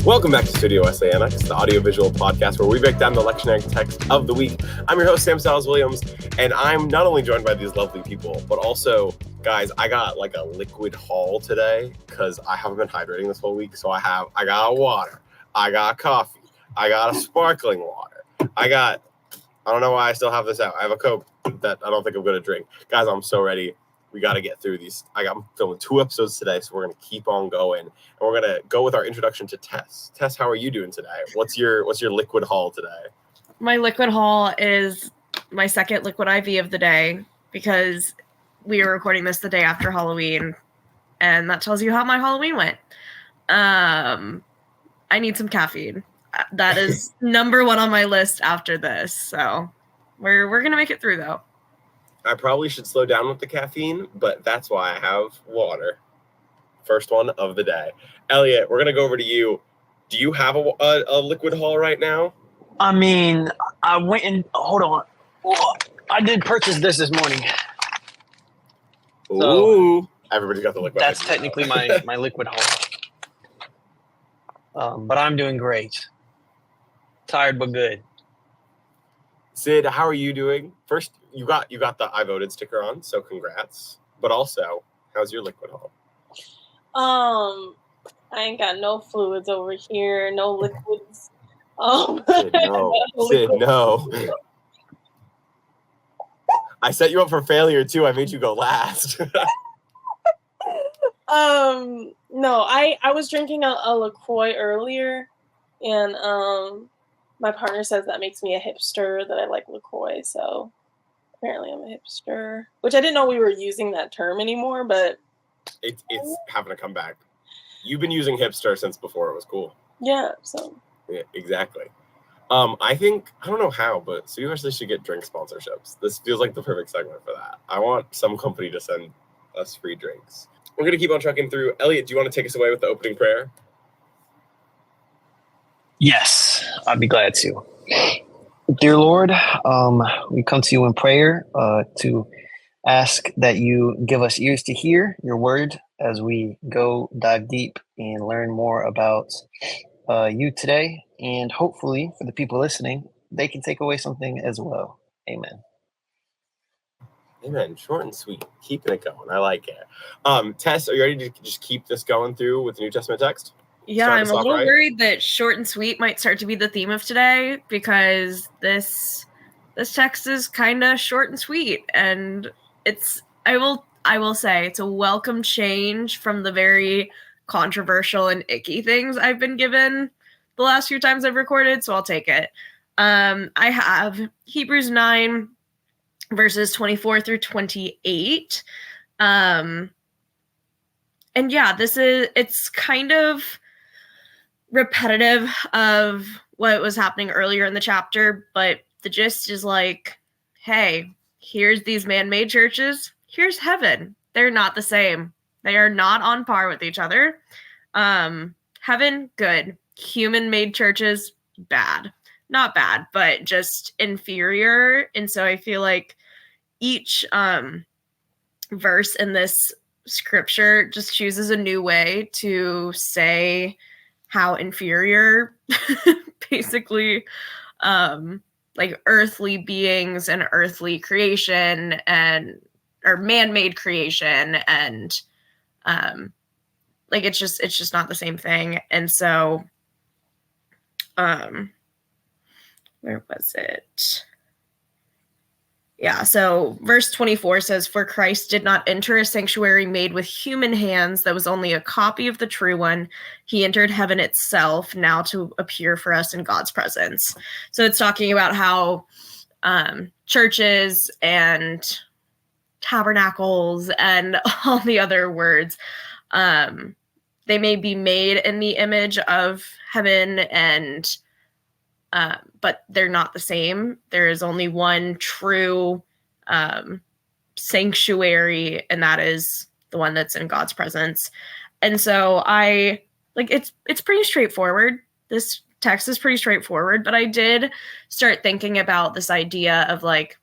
Welcome back to Studio Wesley Annex, the audiovisual podcast where we break down the lectionary text of the week. I'm your host, Sam Stiles-Williams, and I'm not only joined by these lovely people, but also, guys, I got like a liquid haul today because I haven't been hydrating this whole week. So I got water, I got coffee, I got a sparkling water, I don't know why I still have this out. I have a Coke that I don't think I'm going to drink. Guys, I'm so ready. We got to get through these. I'm filming 2 episodes today, so we're going to keep on going. And we're going to go with our introduction to Tess. Tess, how are you doing today? What's your liquid haul today? My liquid haul is my second liquid IV of the day because we are recording this the day after Halloween, and that tells you how my Halloween went. I need some caffeine. That is number 1 on my list after this. So we're going to make it through, though. I probably should slow down with the caffeine, but that's why I have water. First one of the day. Eliot, we're going to go over to you. Do you have a liquid haul right now? I mean, I went and hold on. I did purchase this morning. Ooh. Everybody's got the liquid. That's technically my liquid haul. But I'm doing great. Tired but good. Sid, how are you doing? First, you got the I voted sticker on, so congrats. But also, how's your liquid haul? I ain't got no fluids over here, no liquids. Sid, no. I set you up for failure too. I made you go last. No, I was drinking a LaCroix earlier, and my partner says that makes me a hipster, that I like LaCroix, so apparently I'm a hipster. Which I didn't know we were using that term anymore, but... It's having to come back. You've been using hipster since before it was cool. Yeah, so... Yeah, exactly. I think, I don't know how, but Studio Wesley should get drink sponsorships. This feels like the perfect segment for that. I want some company to send us free drinks. We're going to keep on trucking through. Eliot, do you want to take us away with the opening prayer? Yes, I'd be glad to. Dear Lord, we come to you in prayer to ask that you give us ears to hear your word as we go dive deep and learn more about you today. And hopefully for the people listening, they can take away something as well. Amen. Amen. Short and sweet. Keeping it going. I like it. Tess, are you ready to just keep this going through with the New Testament text? Yeah, I'm a little worried that short and sweet might start to be the theme of today because this text is kind of short and sweet, and I will say it's a welcome change from the very controversial and icky things I've been given the last few times I've recorded, so I'll take it. I have Hebrews 9 verses 24 through 28. And yeah, it's kind of repetitive of what was happening earlier in the chapter, but the gist is like, hey, here's these man-made churches, here's heaven. They're not the same. They are not on par with each other. Heaven, good. Human-made churches, bad. Not bad, but just inferior. And so I feel like each verse in this scripture just chooses a new way to say how inferior basically like earthly beings and earthly creation or man-made creation and like it's just not the same thing. And so where was it? Yeah, so verse 24 says, "For Christ did not enter a sanctuary made with human hands that was only a copy of the true one. He entered heaven itself now to appear for us in God's presence." So it's talking about how churches and tabernacles and all the other words, they may be made in the image of heaven and but they're not the same. There is only one true sanctuary, and that is the one that's in God's presence. And so it's pretty straightforward. This text is pretty straightforward, but I did start thinking about this idea of like,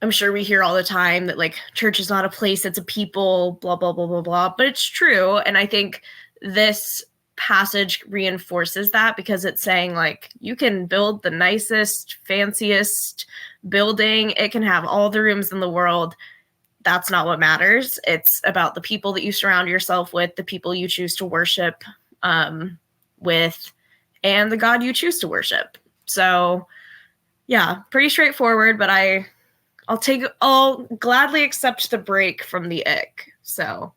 I'm sure we hear all the time that like church is not a place, it's a people, blah, blah, blah, blah, blah. But it's true. And I think this passage reinforces that, because it's saying like, you can build the nicest, fanciest building, it can have all the rooms in the world. That's not what matters. It's about the people that you surround yourself with, the people you choose to worship with, and the God you choose to worship. So yeah, pretty straightforward, but I'll gladly accept the break from the ick. So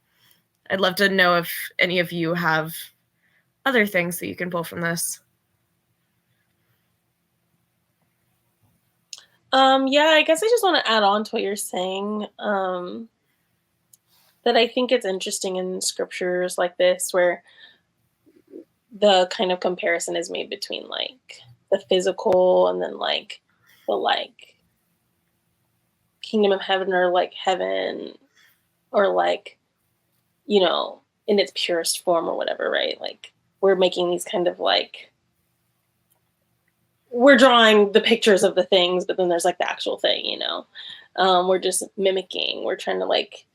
I'd love to know if any of you have other things that you can pull from this. Yeah, I guess I just want to add on to what you're saying. That I think it's interesting in scriptures like this, where the kind of comparison is made between like the physical and then like the like kingdom of heaven, or like heaven, or like, you know, in its purest form or whatever, right? Like we're making these kind of like, we're drawing the pictures of the things, but then there's like the actual thing, you know. We're just mimicking, we're trying to like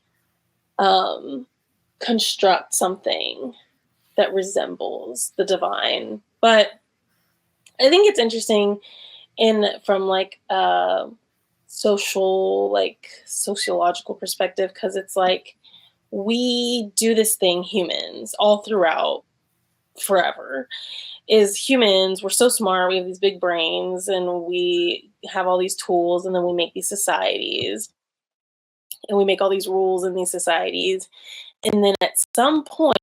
construct something that resembles the divine. But I think it's interesting from like a sociological perspective, because it's like, we do this thing, humans, all throughout forever, is humans, we're so smart, we have these big brains, and we have all these tools, and then we make these societies, and we make all these rules in these societies, and then at some point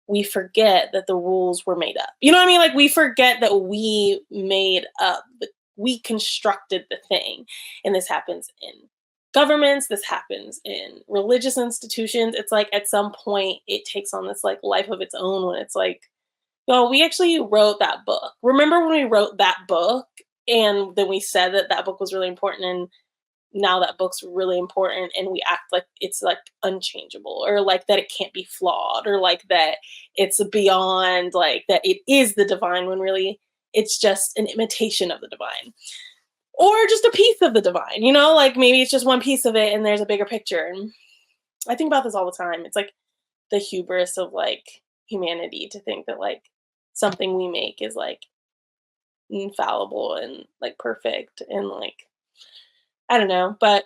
we forget that the rules were made up. You know what I mean? Like we forget that we made up, we constructed the thing. And this happens in governments, this happens in religious institutions. It's like at some point it takes on this like life of its own, when it's like, yo, we actually wrote that book. Remember when we wrote that book and then we said that that book was really important, and now that book's really important, and we act like it's like unchangeable, or like that it can't be flawed, or like that it's beyond, like that it is the divine, when really it's just an imitation of the divine, or just a piece of the divine, you know, like maybe it's just one piece of it and there's a bigger picture. And I think about this all the time. It's like the hubris of like humanity to think that like something we make is like infallible and like perfect, and like, I don't know, but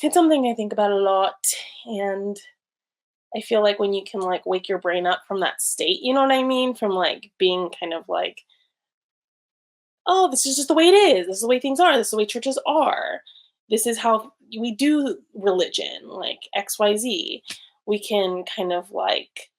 it's something I think about a lot. And I feel like when you can like wake your brain up from that state, you know what I mean? From like being kind of like, oh, this is just the way it is. This is the way things are. This is the way churches are. This is how we do religion, like XYZ. We can kind of like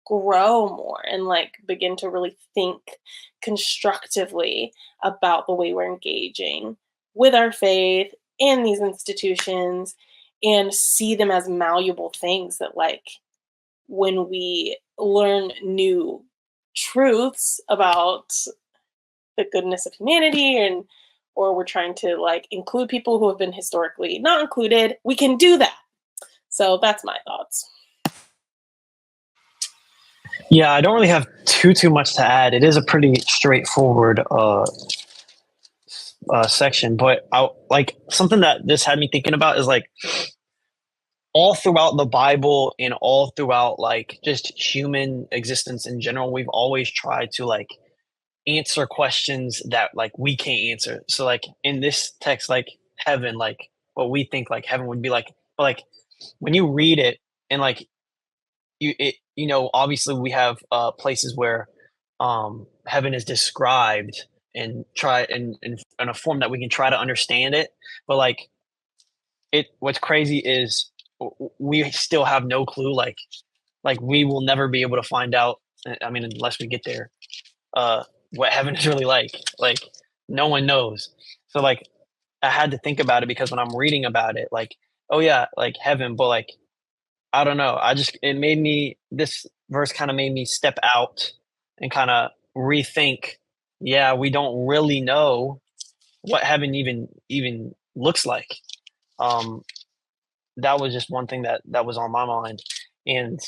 grow more and like begin to really think constructively about the way we're engaging with our faith and these institutions, and see them as malleable things that like, when we learn new truths about the goodness of humanity, and or we're trying to like include people who have been historically not included, we can do that. So that's my thoughts. Yeah, I don't really have too much to add. It is a pretty straightforward section, but I like something that this had me thinking about is like all throughout the Bible and all throughout like just human existence in general, we've always tried to like answer questions that like we can't answer. So like in this text, like heaven, like what we think like heaven would be like, but like when you read it and like you know, obviously we have places where heaven is described and try in a form that we can try to understand it, but like what's crazy is we still have no clue, like we will never be able to find out, I mean, unless we get there, what heaven is really like no one knows. So like I had to think about it, because when I'm reading about it, like, oh yeah, like heaven, but like I don't know, this verse kind of made me step out and kind of rethink, yeah, we don't really know what heaven even looks like. That was just one thing that was on my mind. And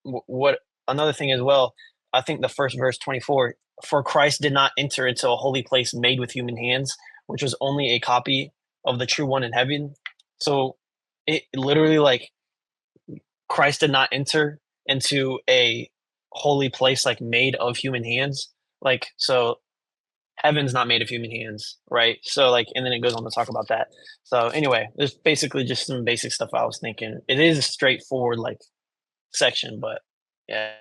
what another thing as well, I think the first verse 24, for Christ did not enter into a holy place made with human hands, which was only a copy of the true one in heaven. So it literally like Christ did not enter into a holy place like made of human hands. Like, so heaven's not made of human hands, right? So like, and then it goes on to talk about that. So anyway, there's basically just some basic stuff I was thinking. It is a straightforward like section, but yeah.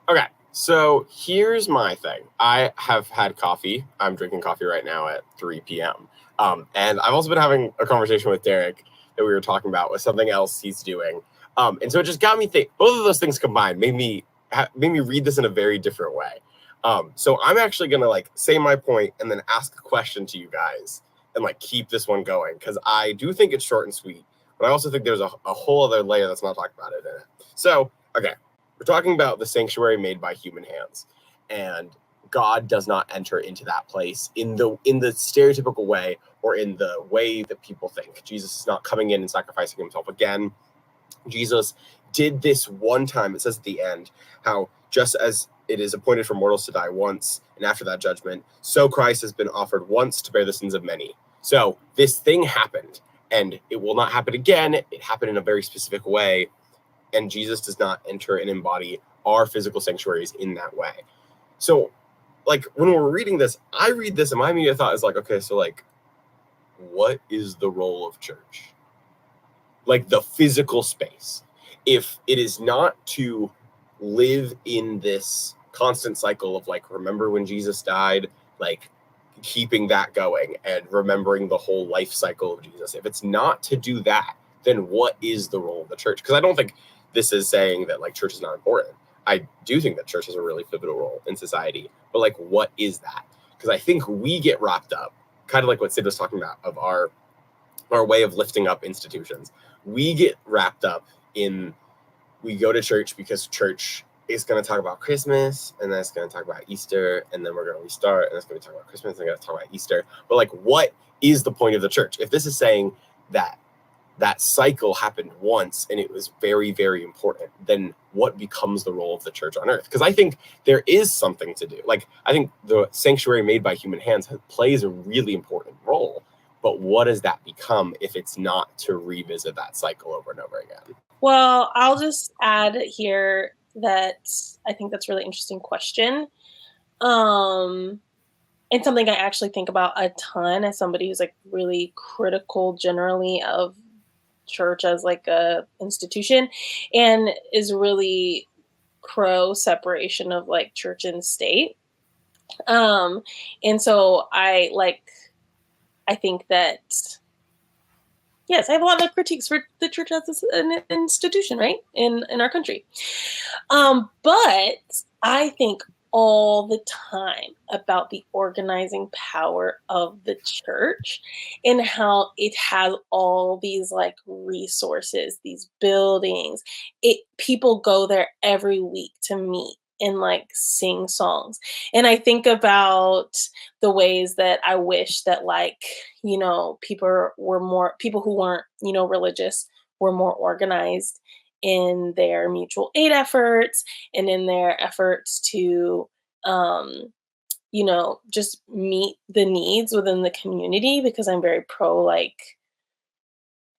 Okay, so here's my thing. I have had coffee. I'm drinking coffee right now at 3 p.m. And I've also been having a conversation with Derek that we were talking about with something else he's doing. And so it just got me think. Both of those things combined made me read this in a very different way. So I'm actually gonna like say my point and then ask a question to you guys and like keep this one going, because I do think it's short and sweet, but I also think there's a whole other layer that's not talked about it in it. So okay, we're talking about the sanctuary made by human hands, and God does not enter into that place in the stereotypical way or in the way that people think. Jesus is not coming in and sacrificing himself again. Jesus did this one time. It says at the end how just as it is appointed for mortals to die once, and after that judgment, so Christ has been offered once to bear the sins of many. So this thing happened, and it will not happen again. It happened in a very specific way, and Jesus does not enter and embody our physical sanctuaries in that way. So, like, when we're reading this, I read this, and my immediate thought is like, okay, so like, what is the role of church? Like the physical space. If it is not to live in this constant cycle of like, remember when Jesus died, like keeping that going and remembering the whole life cycle of Jesus. If it's not to do that, then what is the role of the church? Because I don't think this is saying that like church is not important. I do think that church has a really pivotal role in society, but like, what is that? Because I think we get wrapped up, kind of like what Sid was talking about, of our way of lifting up institutions. We get wrapped up in, we go to church because church is going to talk about Christmas, and then it's going to talk about Easter, and then we're going to restart, and it's going to talk about Christmas, and we're going to talk about Easter. But like, what is the point of the church? If this is saying that that cycle happened once and it was very, very important, then what becomes the role of the church on earth? Because I think there is something to do. Like, I think the sanctuary made by human hands plays a really important role. But what does that become if it's not to revisit that cycle over and over again? Well, I'll just add here that I think that's a really interesting question. And something I actually think about a ton as somebody who's like really critical generally of church as like a institution, and is really pro separation of like church and state. And so I think that, yes, I have a lot of critiques for the church as an institution, right, in our country. But I think all the time about the organizing power of the church and how it has all these like resources, these buildings. People go there every week to meet and like sing songs. And I think about the ways that I wish that like, you know, people who weren't, you know, religious were more organized in their mutual aid efforts and in their efforts to, you know, just meet the needs within the community, because I'm very pro, like,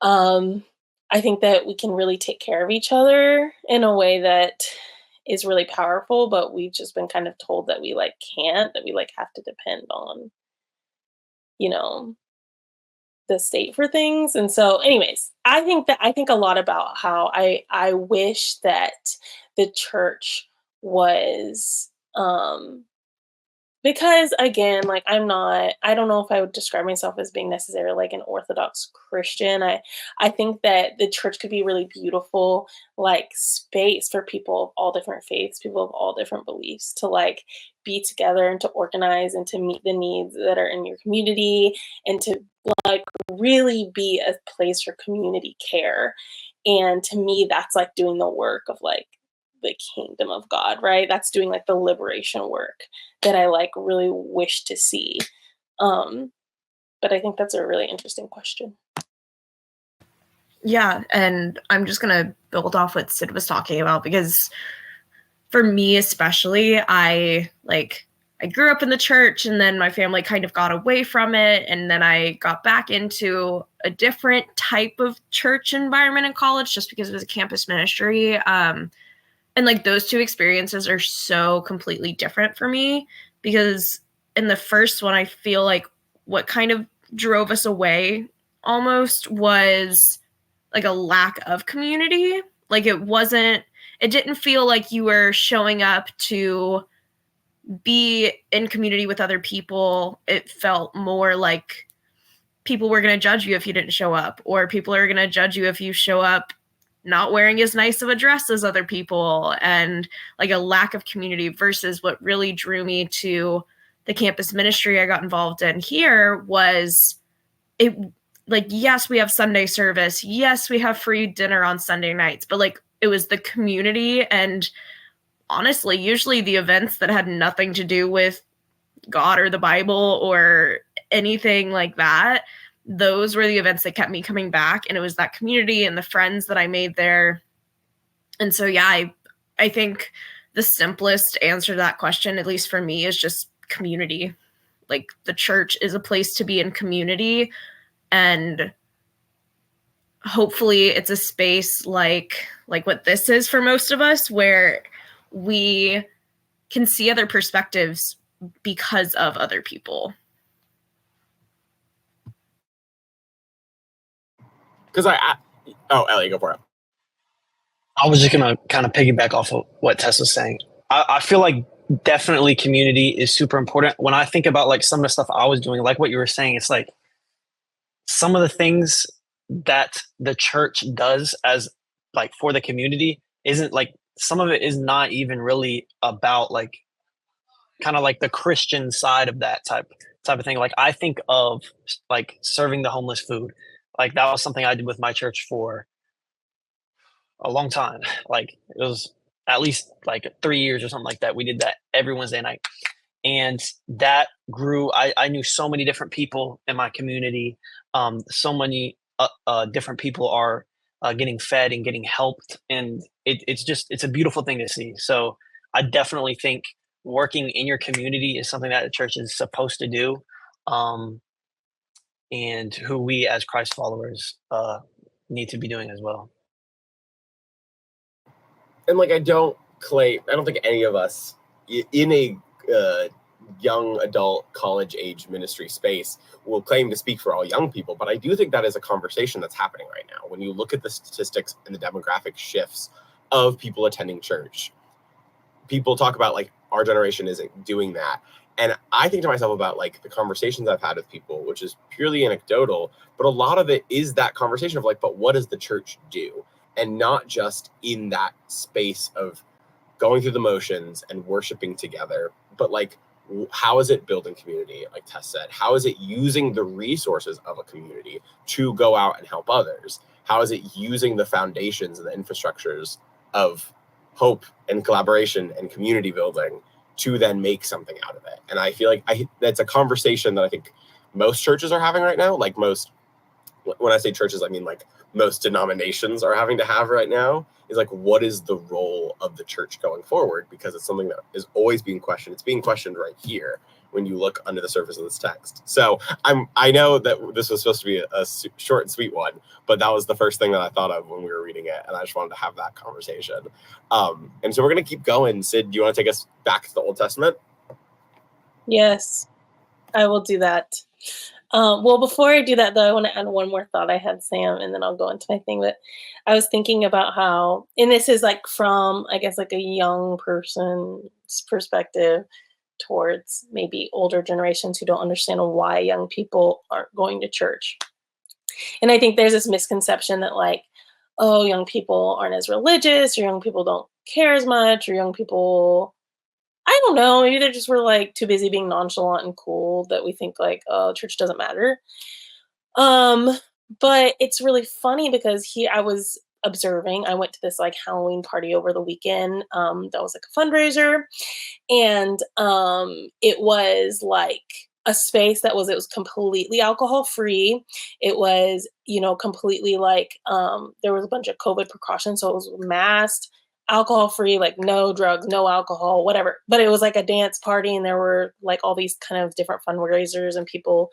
I think that we can really take care of each other in a way that is really powerful, but we've just been kind of told that we like can't, that we like have to depend on, you know, the state for things. And so anyways, I think a lot about how I wish that the church was, because again, like I don't know if I would describe myself as being necessarily like an Orthodox Christian. I think that the church could be really beautiful, like space for people of all different faiths, people of all different beliefs to like be together and to organize and to meet the needs that are in your community and to like really be a place for community care. And to me, that's like doing the work of like the kingdom of God, right? That's doing like the liberation work that I like really wish to see. But I think that's a really interesting question. Yeah, and I'm just gonna build off what Sid was talking about, because for me especially, I like I grew up in the church, and then my family kind of got away from it, and then I got back into a different type of church environment in college just because it was a campus ministry. And like those two experiences are so completely different for me, because in the first one, I feel like what kind of drove us away almost was like a lack of community. Like it didn't feel like you were showing up to be in community with other people. It felt more like people were going to judge you if you didn't show up, or people are going to judge you if you show up not wearing as nice of a dress as other people, and like a lack of community. Versus what really drew me to the campus ministry I got involved in here was it, like, yes, we have Sunday service, yes, we have free dinner on Sunday nights, but like it was the community. And honestly, usually the events that had nothing to do with God or the Bible or anything like that, those were the events that kept me coming back. And it was that community and the friends that I made there. And so, yeah, I think the simplest answer to that question, at least for me, is just community. Like, the church is a place to be in community, and hopefully it's a space like what this is for most of us, where we can see other perspectives because of other people. Because Elliot, go for it. I was just going to kind of piggyback off of what Tess was saying. I feel like definitely community is super important. When I think about like some of the stuff I was doing, like what you were saying, it's like some of the things that the church does as like for the community isn't like, some of it is not even really about like kind of like the Christian side of that type of thing. Like I think of like serving the homeless food. Like that was something I did with my church for a long time. Like it was at least like 3 years or something like that. We did that every Wednesday night. And that grew. I knew so many different people in my community. So many different people are getting fed and getting helped. And it's a beautiful thing to see. So I definitely think working in your community is something that the church is supposed to do. And who we as Christ followers need to be doing as well. And like, I don't think any of us in a young adult college age ministry space will claim to speak for all young people, but I do think that is a conversation that's happening right now. When you look at the statistics and the demographic shifts of people attending church, people talk about like our generation isn't doing that. And I think to myself about like the conversations I've had with people, which is purely anecdotal, but a lot of it is that conversation of like, but what does the church do? And not just in that space of going through the motions and worshiping together, but like, how is it building community? Like Tess said, how is it using the resources of a community to go out and help others? How is it using the foundations and the infrastructures of hope and collaboration and community building to then make something out of it? And I feel like that's a conversation that I think most churches are having right now. Like when I say churches, I mean like most denominations are having to have right now, is like, what is the role of the church going forward? Because it's something that is always being questioned. It's being questioned right here when you look under the surface of this text. So I know that this was supposed to be a short and sweet one, but that was the first thing that I thought of when we were reading it, and I just wanted to have that conversation. And so we're going to keep going. Sid, do you want to take us back to the Old Testament? Yes, I will do that. Well, before I do that, though, I want to add one more thought I had, Sam, and then I'll go into my thing. But I was thinking about how, and this is like from, I guess, like a young person's perspective towards maybe older generations who don't understand why young people aren't going to church. And I think there's this misconception that like, oh, young people aren't as religious, or young people don't care as much, or young people, I don't know, maybe they just were like too busy being nonchalant and cool that we think like, oh, church doesn't matter. But it's really funny because I was observing, I went to this like Halloween party over the weekend. That was like a fundraiser. And it was like a space it was completely alcohol free. It was, completely like, there was a bunch of COVID precautions. So it was masked. alcohol free, like no drugs, no alcohol, whatever. But it was like a dance party, and there were like all these kind of different fundraisers and people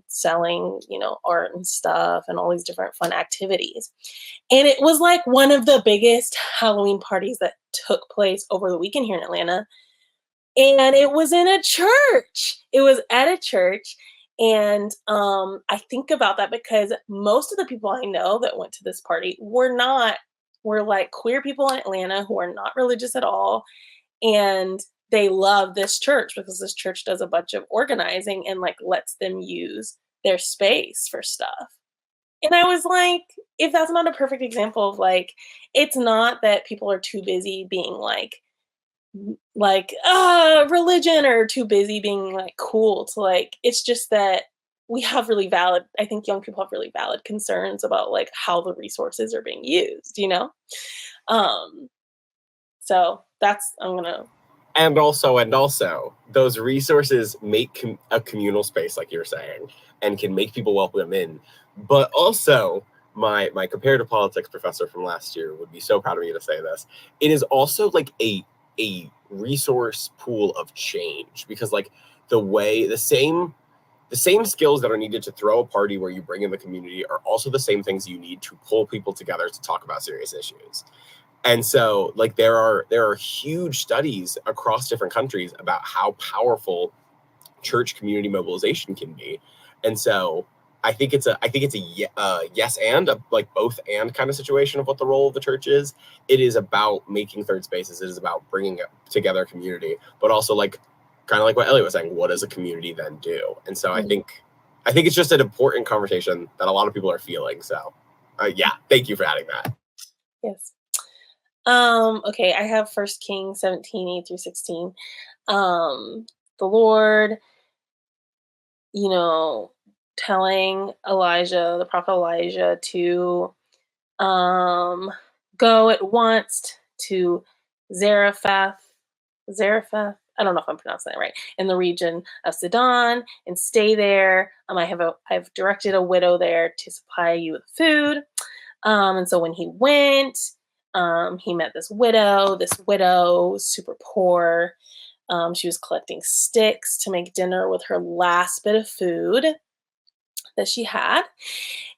selling, art and stuff and all these different fun activities. And it was like one of the biggest Halloween parties that took place over the weekend here in Atlanta. And it was in a church. It was at a church. And I think about that because most of the people I know that went to this party were like queer people in Atlanta who are not religious at all. And they love this church because this church does a bunch of organizing and like lets them use their space for stuff. And I was like, if that's not a perfect example of like, it's not that people are too busy being like religion or too busy being like cool to like, it's just that we have I think young people have really valid concerns about like how the resources are being used, so and also those resources make a communal space, like you're saying, and can make people welcome in. But also, my comparative politics professor from last year would be so proud of me to say this. It is also like a resource pool of change, because like the same skills that are needed to throw a party where you bring in the community are also the same things you need to pull people together to talk about serious issues. And so like there are huge studies across different countries about how powerful church community mobilization can be. And so I think it's a yes and a like both and kind of situation of what the role of the church is. It is about making third spaces. It is about bringing together a community, but also like kind of like what Eliot was saying, what does a community then do? And so I think it's just an important conversation that a lot of people are feeling. So thank you for adding that. Yes. Okay, I have 1 Kings 17, 8 through 16. The Lord, telling the prophet Elijah to go at once to Zarephath. I don't know if I'm pronouncing that right, in the region of Sidon, and stay there. I've directed a widow there to supply you with food. And so when he went, he met this widow. This widow was super poor. She was collecting sticks to make dinner with her last bit of food that she had.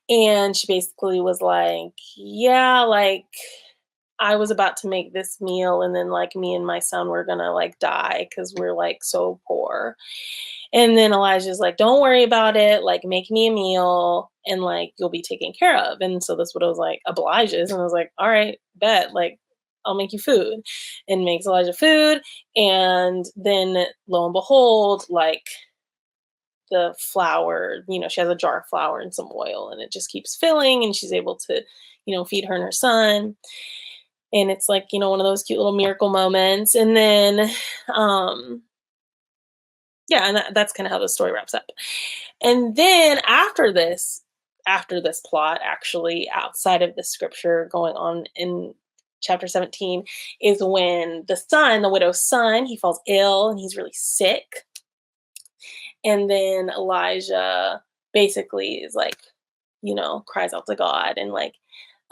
And she basically was like, yeah, like I was about to make this meal, and then like me and my son were gonna like die because we're like so poor. And then Elijah's like, don't worry about it, like make me a meal and like you'll be taken care of. And so this widow was like, obliges, and I was like, all right, bet, like I'll make you food, and makes Elijah food. And then lo and behold, like the flour, she has a jar of flour and some oil, and it just keeps filling, and she's able to, feed her and her son. And it's like, one of those cute little miracle moments. And then, and that's kind of how the story wraps up. And then after this plot, actually, outside of the scripture going on in chapter 17, is when the widow's son, he falls ill and he's really sick. And then Elijah basically is like, cries out to God and like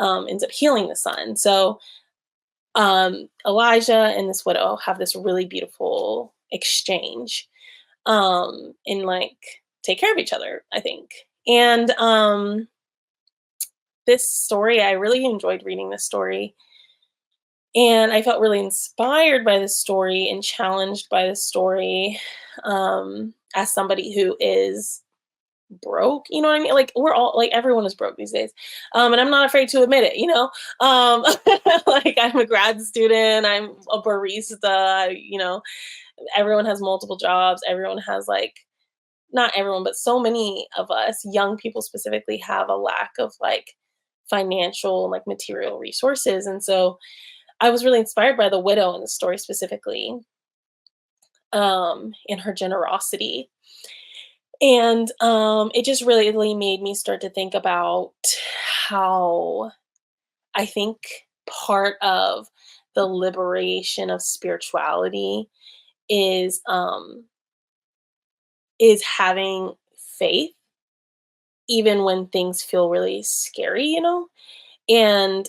ends up healing the son. So Elijah and this widow have this really beautiful exchange and like take care of each other, I think. And this story, I really enjoyed reading this story. And I felt really inspired by this story and challenged by this story as somebody who is broke, you know what I mean? Like we're all like, everyone is broke these days. And I'm not afraid to admit it, like I'm a grad student, I'm a barista, everyone has multiple jobs. Everyone has like, not everyone, but so many of us young people specifically have a lack of like financial, like material resources. And so I was really inspired by the widow in the story specifically, in her generosity. And it just really made me start to think about how I think part of the liberation of spirituality is having faith, even when things feel really scary, and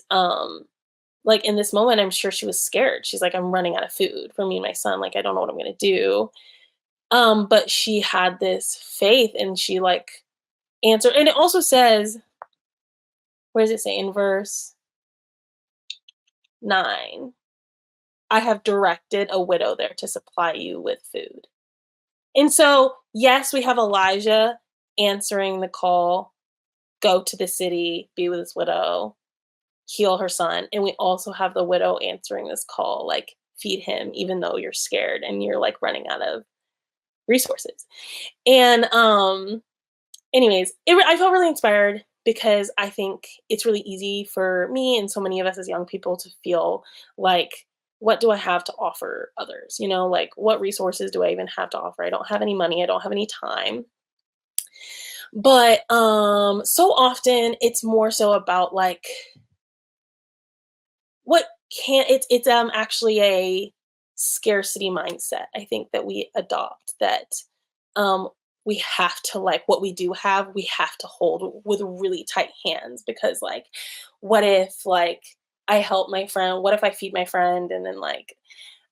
like in this moment, I'm sure she was scared. She's like, I'm running out of food for me and my son. Like, I don't know what I'm going to do. But she had this faith and she like answered. And it also says, where does it say in verse 9? I have directed a widow there to supply you with food. And so, yes, we have Elijah answering the call, go to the city, be with this widow, heal her son. And we also have the widow answering this call, like feed him, even though you're scared and you're like running out of resources. And anyways, I felt really inspired because I think it's really easy for me and so many of us as young people to feel like, what do I have to offer others? You know, like what resources do I even have to offer? I don't have any money. I don't have any time. But so often it's more so about like what can it's actually a scarcity mindset. I think that we adopt that we have to like what we do have, we have to hold with really tight hands because like what if like I help my friend, what if I feed my friend and then like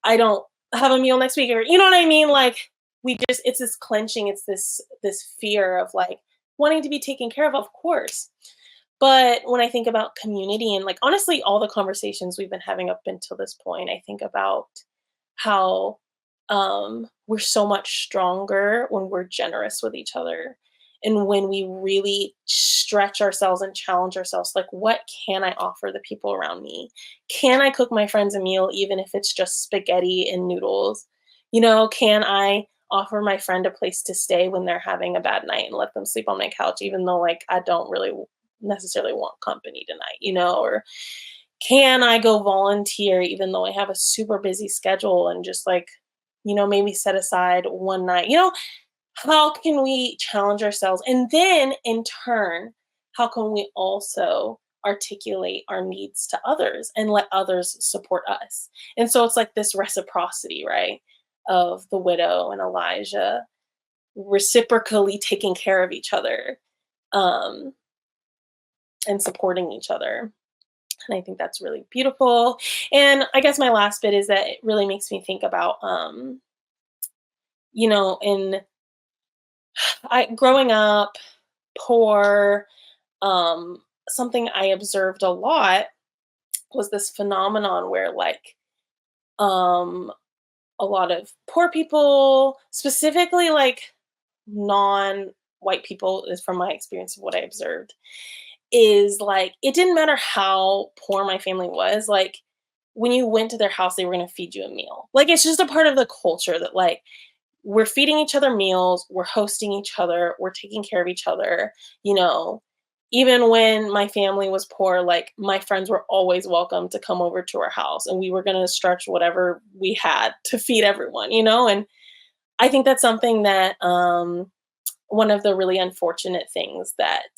I don't have a meal next week or you know what I mean? Like we just it's this clenching, it's this fear of like wanting to be taken care of course. But when I think about community and like honestly all the conversations we've been having up until this point, I think about how we're so much stronger when we're generous with each other and when we really stretch ourselves and challenge ourselves like what can I offer the people around me? Can I cook my friends a meal even if it's just spaghetti and noodles? You know, can I offer my friend a place to stay when they're having a bad night and let them sleep on my couch even though like I don't really necessarily want company tonight, you know? Or can I go volunteer even though I have a super busy schedule and just like, you know, maybe set aside one night? You know, how can we challenge ourselves? And then in turn, how can we also articulate our needs to others and let others support us? And so it's like this reciprocity, right? Of the widow and Elijah reciprocally taking care of each other and supporting each other. And I think that's really beautiful. And I guess my last bit is that it really makes me think about, you know, growing up poor, something I observed a lot was this phenomenon where like a lot of poor people, specifically like non-white people, is from my experience of what I observed, is like it didn't matter how poor my family was, like when you went to their house, they were going to feed you a meal. Like it's just a part of the culture that like we're feeding each other meals, we're hosting each other, we're taking care of each other, you know. Even when my family was poor, like my friends were always welcome to come over to our house and we were going to stretch whatever we had to feed everyone, you know. And I think that's something that one of the really unfortunate things that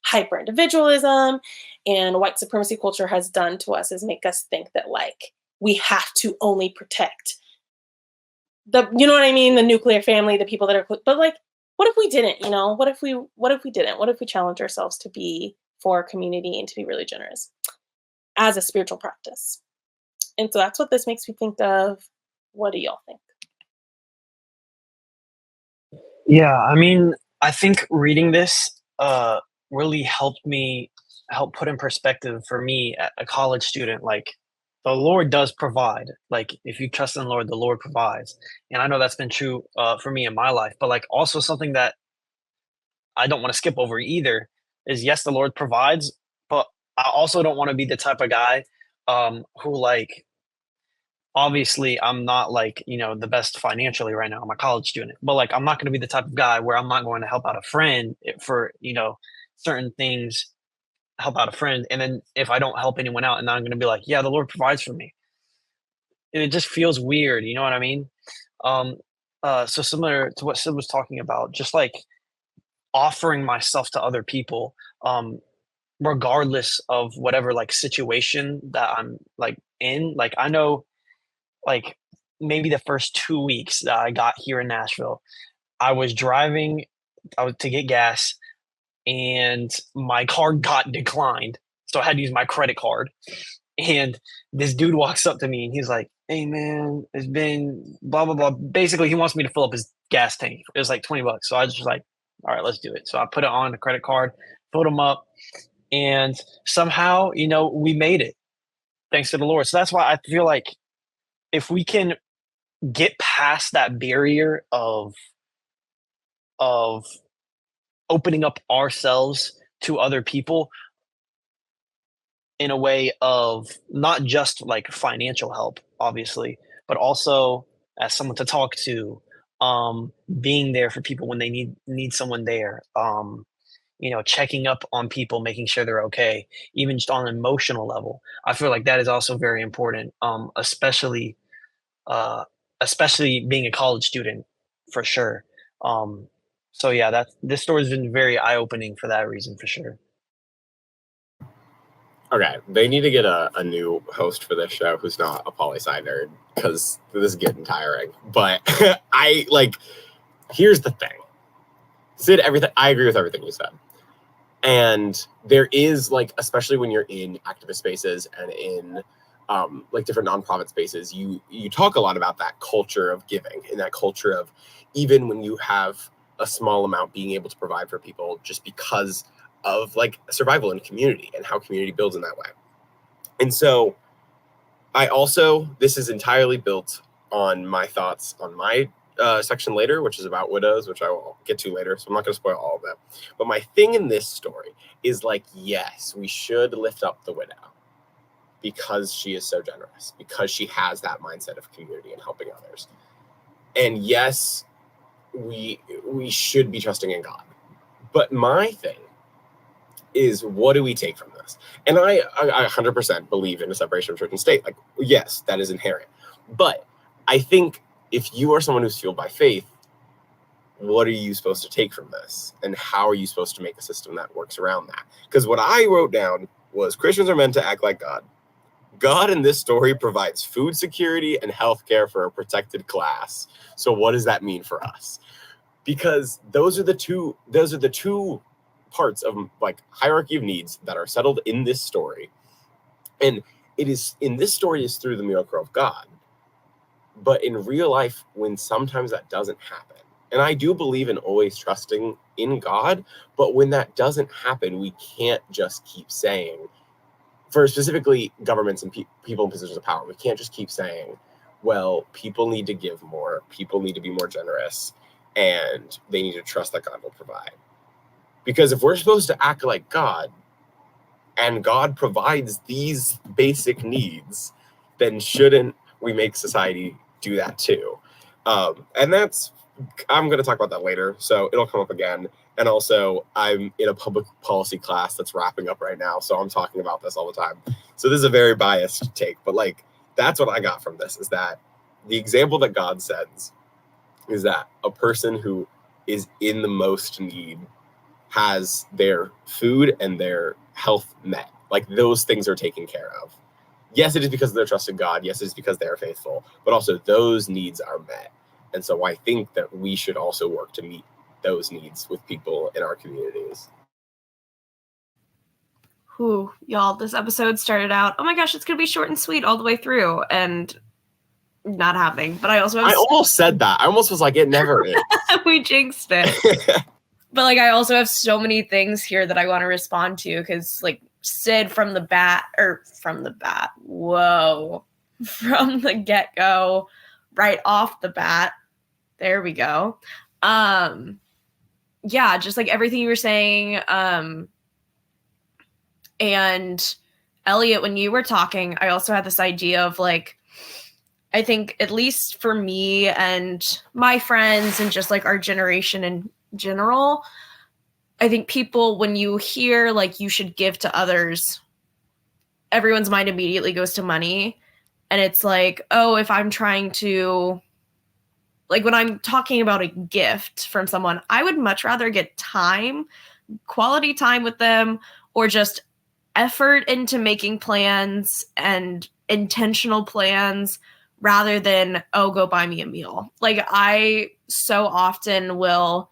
hyper individualism and white supremacy culture has done to us is make us think that like we have to only protect the, you know what I mean, the nuclear family, the people that are, but like what if we didn't, you know, what if we didn't, what if we challenge ourselves to be for our community and to be really generous as a spiritual practice? And so that's what this makes me think of. What do y'all think? Yeah, I mean, I think reading this really help put in perspective for me, a college student, like the Lord does provide. Like if you trust in the Lord provides. And I know that's been true for me in my life, but like also something that I don't want to skip over either is yes, the Lord provides, but I also don't want to be the type of guy who like obviously I'm not like, you know, the best financially right now. I'm a college student, but like I'm not going to be the type of guy where I'm not going to help out a friend for, you know, certain things, help out a friend. And then if I don't help anyone out and I'm going to be like, yeah, the Lord provides for me. And it just feels weird. You know what I mean? Um, so similar to what Sid was talking about, just like offering myself to other people, regardless of whatever like situation that I'm like in. Like I know like maybe the first 2 weeks that I got here in Nashville, I was driving to get gas and my car got declined. So I had to use my credit card. And this dude walks up to me and he's like, "Hey man, it's been blah, blah, blah." Basically, he wants me to fill up his gas tank. It was like $20. So I was just like, all right, let's do it. So I put it on the credit card, filled him up, and somehow, we made it thanks to the Lord. So that's why I feel like if we can get past that barrier of opening up ourselves to other people in a way of not just like financial help, obviously, but also as someone to talk to, being there for people when they need someone there, checking up on people, making sure they're okay, even just on an emotional level. I feel like that is also very important, especially being a college student, for sure. So yeah, this story has been very eye-opening for that reason, for sure. Okay, they need to get a new host for this show who's not a poli-sci nerd, because this is getting tiring. But here's the thing. Sid, I agree with everything you said. And there is, especially when you're in activist spaces and in different nonprofit spaces, you talk a lot about that culture of giving and that culture of, even when you have a small amount, being able to provide for people just because of survival in community and how community builds in that way. And so this is entirely built on my thoughts on my section later, which is about widows, which I will get to later, so I'm not going to spoil all of that. But my thing in this story is yes, we should lift up the widow because she is so generous, because she has that mindset of community and helping others. And yes, we should be trusting in God. But my thing is, what do we take from this? And I 100% believe in a separation of church and state. Yes, that is inherent. But I think if you are someone who's fueled by faith, what are you supposed to take from this? And how are you supposed to make a system that works around that? Because what I wrote down was Christians are meant to act like God. God in this story provides food security and healthcare for a protected class. So what does that mean for us? Because those are the two parts of hierarchy of needs that are settled in this story. And it is in this story is through the miracle of God. But in real life, when sometimes that doesn't happen, and I do believe in always trusting in God, but when that doesn't happen, we can't just keep saying, for specifically governments and people in positions of power, we can't just keep saying, well, people need to give more, people need to be more generous, and they need to trust that God will provide. Because if we're supposed to act like God, and God provides these basic needs, then shouldn't we make society do that too? And I'm going to talk about that later, so it'll come up again. And also, I'm in a public policy class that's wrapping up right now, so I'm talking about this all the time. So this is a very biased take, but that's what I got from this, is that the example that God sends is that a person who is in the most need has their food and their health met. Those things are taken care of. Yes, it is because they're trusted God. Yes, it is because they are faithful, but also those needs are met. And so I think that we should also work to meet those needs with people in our communities. Whew, y'all, this episode started out, oh my gosh, it's going to be short and sweet all the way through, and not happening. But I almost said that. I almost was like, it never is. We jinxed it. But I also have so many things here that I want to respond to, because Sid from the get-go, right off the bat, there we go. Yeah, just everything you were saying. And Eliot, when you were talking, I also had this idea of I think, at least for me and my friends and just our generation in general, I think people, when you hear you should give to others, everyone's mind immediately goes to money. And it's oh, if I'm trying to, when I'm talking about a gift from someone, I would much rather get time, quality time with them, or just effort into making plans and intentional plans, rather than, oh, go buy me a meal. I so often will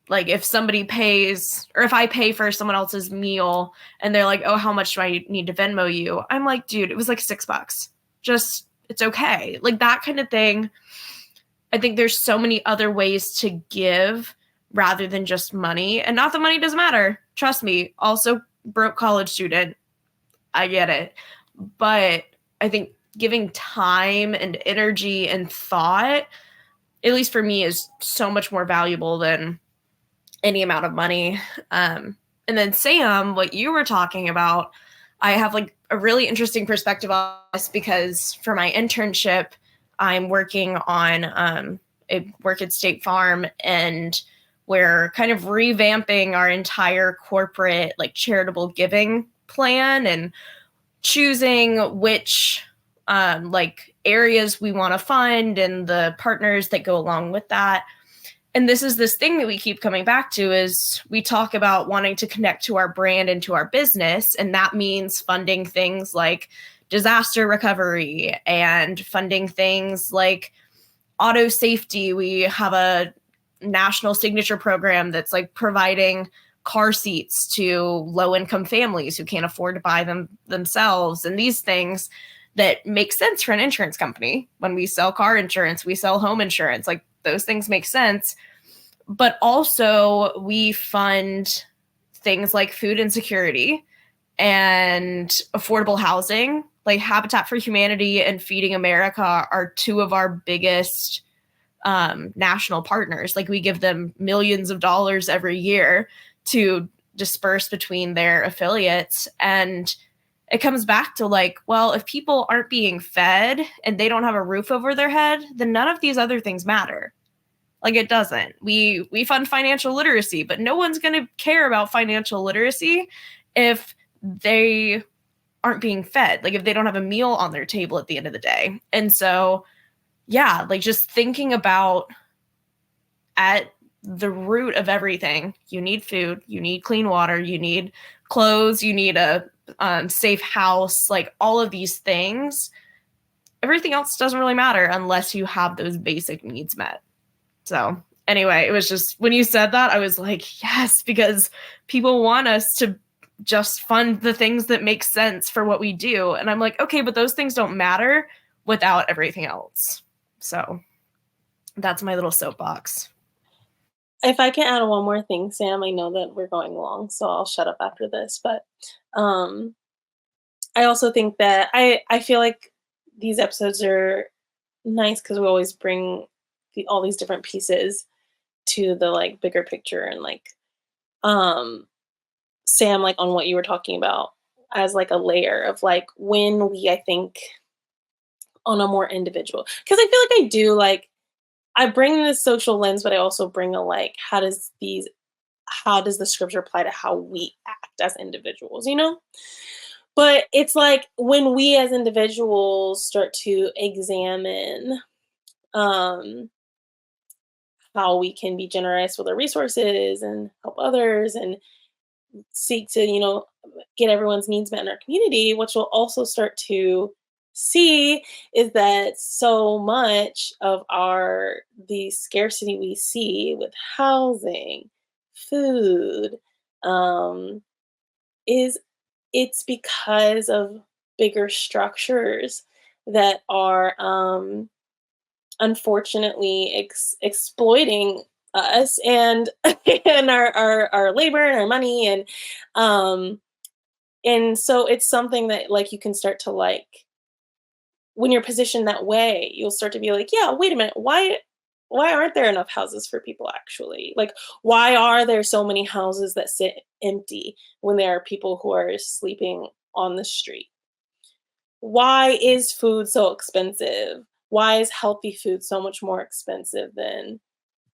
Like if somebody pays, or if I pay for someone else's meal and they're like, oh, how much do I need to Venmo you? I'm like, dude, it was like $6. Just, it's okay. Like that kind of thing. I think there's so many other ways to give rather than just money. And not that money doesn't matter. Trust me. Also broke college student. I get it. But I think giving time and energy and thought, at least for me, is so much more valuable than any amount of money. And then Sam, what you were talking about, I have like a really interesting perspective on this because for my internship, I'm working on a work at State Farm, and we're kind of revamping our entire corporate like charitable giving plan and choosing which like areas we want to fund and the partners that go along with that. And this is this thing that we keep coming back to is we talk about wanting to connect to our brand and to our business. And that means funding things like disaster recovery and funding things like auto safety. We have a national signature program that's like providing car seats to low-income families who can't afford to buy them themselves. And these things that make sense for an insurance company. When we sell car insurance, we sell home insurance. Like those things make sense. But also we fund things like food insecurity and affordable housing. Like Habitat for Humanity and Feeding America are two of our biggest national partners. Like we give them millions of dollars every year to disperse between their affiliates. And it comes back to like, well, if people aren't being fed and they don't have a roof over their head, then none of these other things matter. Like it doesn't. We fund financial literacy, but no one's going to care about financial literacy if they aren't being fed, like if they don't have a meal on their table at the end of the day. And so, yeah, like just thinking about at the root of everything, you need food, you need clean water, you need clothes, you need a safe house, like all of these things. Everything else doesn't really matter unless you have those basic needs met. So anyway, it was just when you said that, I was like, yes, because people want us to just fund the things that make sense for what we do. And I'm like, okay, but those things don't matter without everything else. So that's my little soapbox. If I can add one more thing, Sam, I know that we're going long, so I'll shut up after this. But I also think that I feel like these episodes are nice because we always bring all these different pieces to the like bigger picture, and like Sam, like on what you were talking about as like a layer of like when we, I think, on a more individual, because I feel like I do like I bring this social lens, but I also bring a like how does the scripture apply to how we act as individuals, you know? But it's like when we as individuals start to examine how we can be generous with our resources and help others and seek to, you know, get everyone's needs met in our community, which we'll also start to see is that so much of the scarcity we see with housing, food, it's because of bigger structures that are unfortunately exploiting us and and our labor and our money, and so it's something that like you can start to like when you're positioned that way, you'll start to be like, yeah, wait a minute, why aren't there enough houses for people actually? Like, why are there so many houses that sit empty when there are people who are sleeping on the street? Why is food so expensive? Why is healthy food so much more expensive than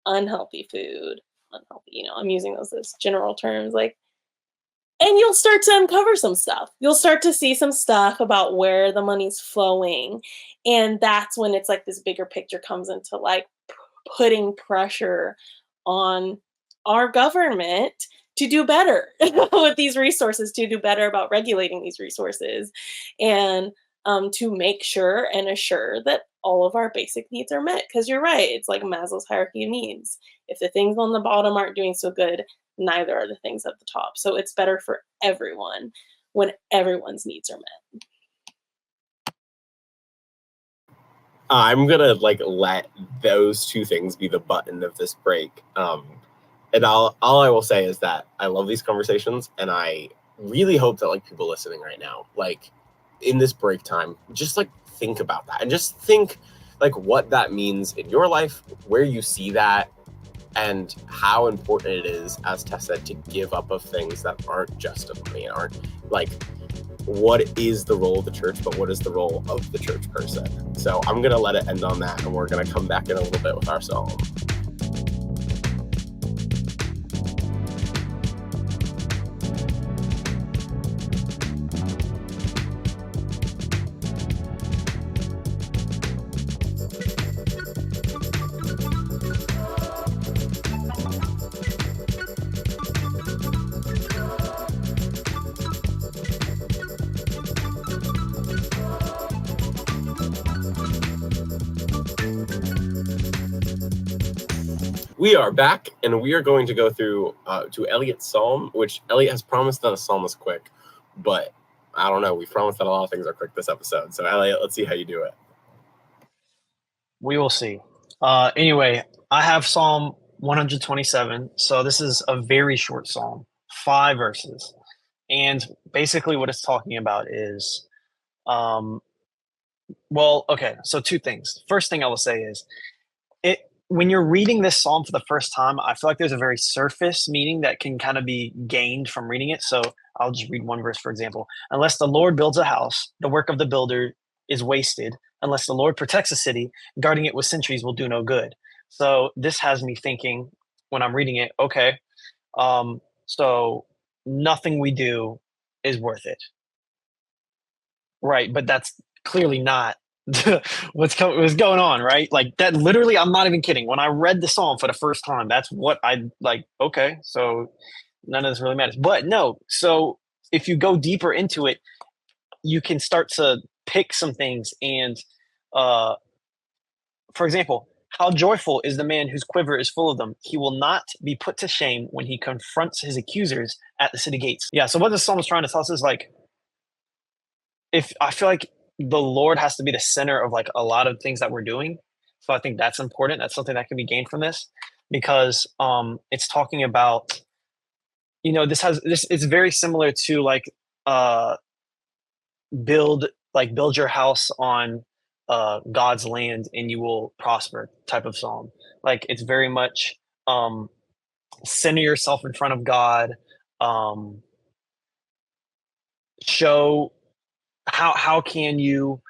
unhealthy food? Unhealthy, you know, I'm using those as general terms, like, and you'll start to uncover some stuff. You'll start to see some stuff about where the money's flowing. And that's when it's like this bigger picture comes into like putting pressure on our government to do better with these resources, to do better about regulating these resources, and to make sure and assure that all of our basic needs are met. Because you're right, it's like Maslow's hierarchy of needs. If the things on the bottom aren't doing so good, neither are the things at the top. So it's better for everyone when everyone's needs are met. I'm gonna let those two things be the button of this break. And all I will say is that I love these conversations, and I really hope that people listening right now, in this break time, just think about that, and just think what that means in your life, where you see that, and how important it is, as Tess said, to give up of things that aren't just of money, aren't what is the role of the church, but what is the role of the church person. So I'm gonna let it end on that, and we're gonna come back in a little bit with our psalm. We are back, and we are going to go through to Eliot's psalm, which Eliot has promised that a psalm is quick, but I don't know. We've promised that a lot of things are quick this episode. So Eliot, let's see how you do it. We will see. Anyway, I have Psalm 127. So this is a very short psalm, 5 verses. And basically what it's talking about is, so 2 things. First thing I will say is, when you're reading this psalm for the first time, I feel like there's a very surface meaning that can kind of be gained from reading it. So I'll just read one verse, for example. Unless the Lord builds a house, the work of the builder is wasted. Unless the Lord protects a city, guarding it with sentries will do no good. So this has me thinking when I'm reading it, okay, so nothing we do is worth it. Right, but that's clearly not what's going on, right? That literally, I'm not even kidding. When I read the psalm for the first time, that's what I okay, so none of this really matters. But no, so if you go deeper into it, you can start to pick some things. And for example, how joyful is the man whose quiver is full of them. He will not be put to shame when he confronts his accusers at the city gates. Yeah, so what the psalm is trying to tell us is if I feel like the Lord has to be the center of a lot of things that we're doing. So I think that's important. That's something that can be gained from this, because it's talking about, this it's very similar to build your house on God's land and you will prosper type of psalm. It's very much center yourself in front of God, show how can you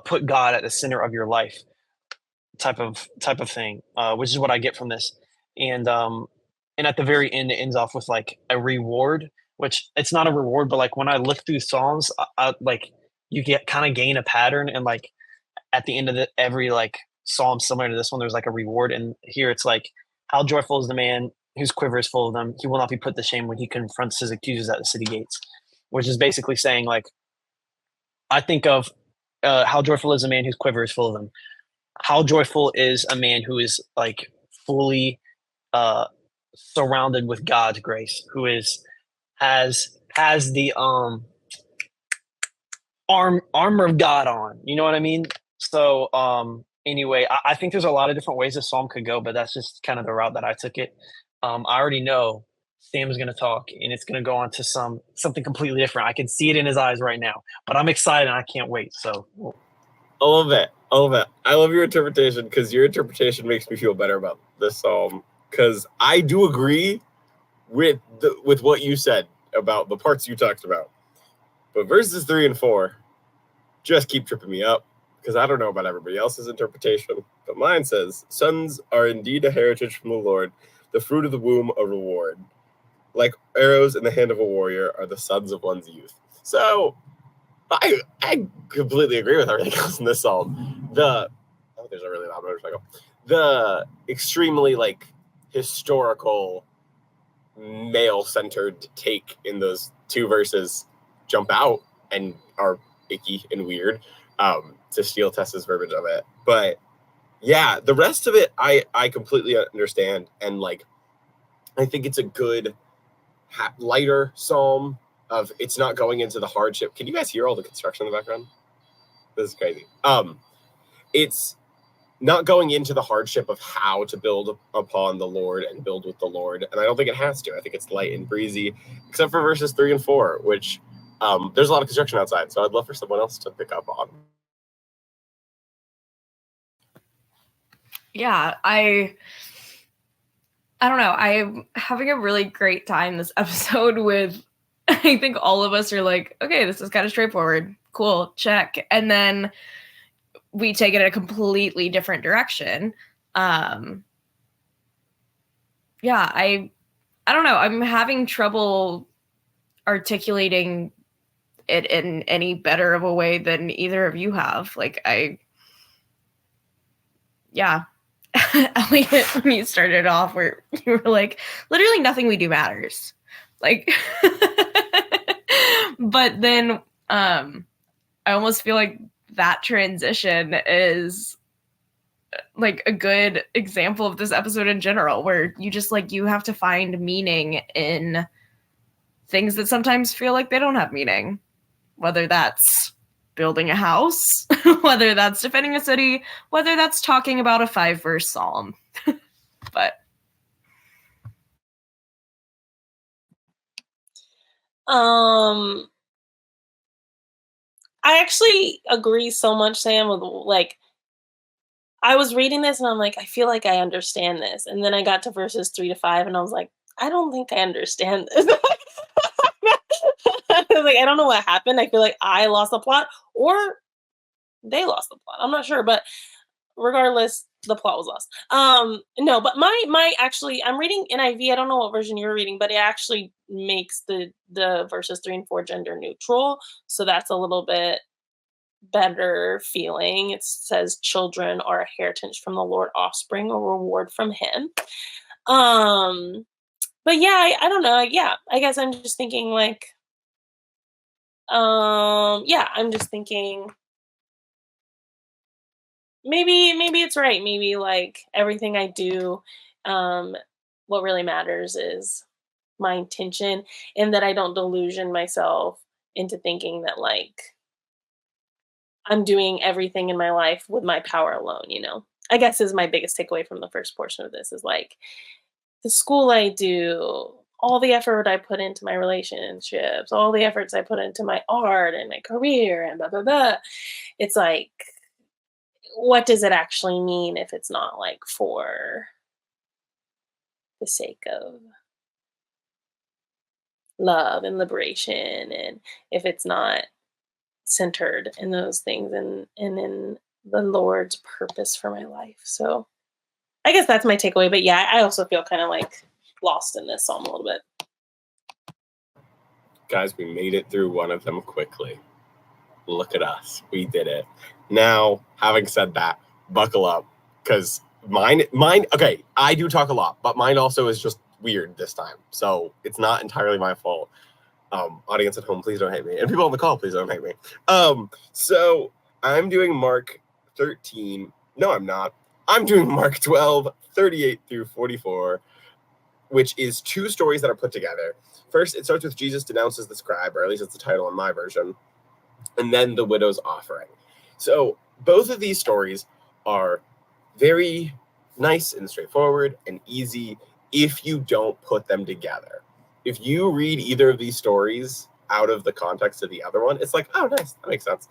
put God at the center of your life type of thing, which is what I get from this. And at the very end, it ends off with a reward, which it's not a reward, but when I look through Psalms, I you get kind of gain a pattern, and at the end of every psalm similar to this one, there's a reward. And here it's how joyful is the man whose quiver is full of them. He will not be put to shame when he confronts his accusers at the city gates, which is basically saying I think of how joyful is a man whose quiver is full of them. How joyful is a man who is fully surrounded with God's grace, who has the armor of God on. You know what I mean? So anyway, I think there's a lot of different ways this psalm could go, but that's just kind of the route that I took it. I already know Sam is going to talk, and it's going to go on to something completely different. I can see it in his eyes right now, but I'm excited and I can't wait. So I love it. I love your interpretation, because your interpretation makes me feel better about this psalm, because I do agree with what you said about the parts you talked about. But verses 3 and 4 just keep tripping me up, because I don't know about everybody else's interpretation, but mine says, sons are indeed a heritage from the Lord, the fruit of the womb a reward. Like arrows in the hand of a warrior are the sons of one's youth. So I completely agree with everything else in this psalm. There's a really loud motorcycle. The extremely historical, male-centered take in those 2 verses jump out and are icky and weird. to steal Tess's verbiage of it. But yeah, the rest of it, I completely understand. And like, I think it's a good lighter psalm of it's not going into the hardship. Can you guys hear all the construction in the background? This is crazy. It's not going into the hardship of how to build upon the Lord and build with the Lord. And I don't think it has to. I think it's light and breezy, except for verses 3 and 4, which there's a lot of construction outside. So I'd love for someone else to pick up on. Yeah, I don't know. I'm having a really great time this episode with, I think all of us are like, okay, this is kind of straightforward. Cool, check. And then we take it in a completely different direction. Yeah, I don't know. I'm having trouble articulating it in any better of a way than either of you have. Like, yeah. Eliot, when you started off, where you were like, literally nothing we do matters. Like, but then I almost feel like that transition is like a good example of this episode in general, where you just like, you have to find meaning in things that sometimes feel like they don't have meaning, whether that's building a house, whether that's defending a city, whether that's talking about a 5-verse psalm. But I actually agree so much, Sam, with like, I was reading this and I'm like, I feel like I understand this. And then I got to verses 3 to 5 and I was like, I don't think I understand this. I was like, I don't know what happened. I feel like I lost the plot or they lost the plot. I'm not sure, but regardless, the plot was lost. No, but my actually, I'm reading NIV. I don't know what version you're reading, but it actually makes the verses 3 and 4 gender neutral. So that's a little bit better feeling. It says children are a heritage from the Lord, offspring a reward from him. But yeah, I don't know. Yeah, I guess I'm just thinking like, yeah, I'm just thinking maybe it's right. Maybe like everything I do, what really matters is my intention, and that I don't delusion myself into thinking that like I'm doing everything in my life with my power alone, you know? I guess is my biggest takeaway from the first portion of this is like the school I do, all the effort I put into my relationships, all the efforts I put into my art and my career and blah, blah, blah. It's like, what does it actually mean if it's not like for the sake of love and liberation, and if it's not centered in those things and in the Lord's purpose for my life. So I guess that's my takeaway. But yeah, I also feel kind of like lost in this psalm a little bit. Guys, we made it through one of them quickly. Look at us. We did it. Now, having said that, buckle up, because mine, okay, I do talk a lot, but mine also is just weird this time. So it's not entirely my fault. Audience at home, please don't hate me. And people on the call, please don't hate me. So I'm doing Mark 13. No, I'm not. I'm doing Mark 12, 38 through 44, which is 2 stories that are put together. First, it starts with Jesus denounces the scribe, or at least it's the title in my version, and then the widow's offering. So both of these stories are very nice and straightforward and easy if you don't put them together. If you read either of these stories out of the context of the other one, it's like, oh, nice, that makes sense.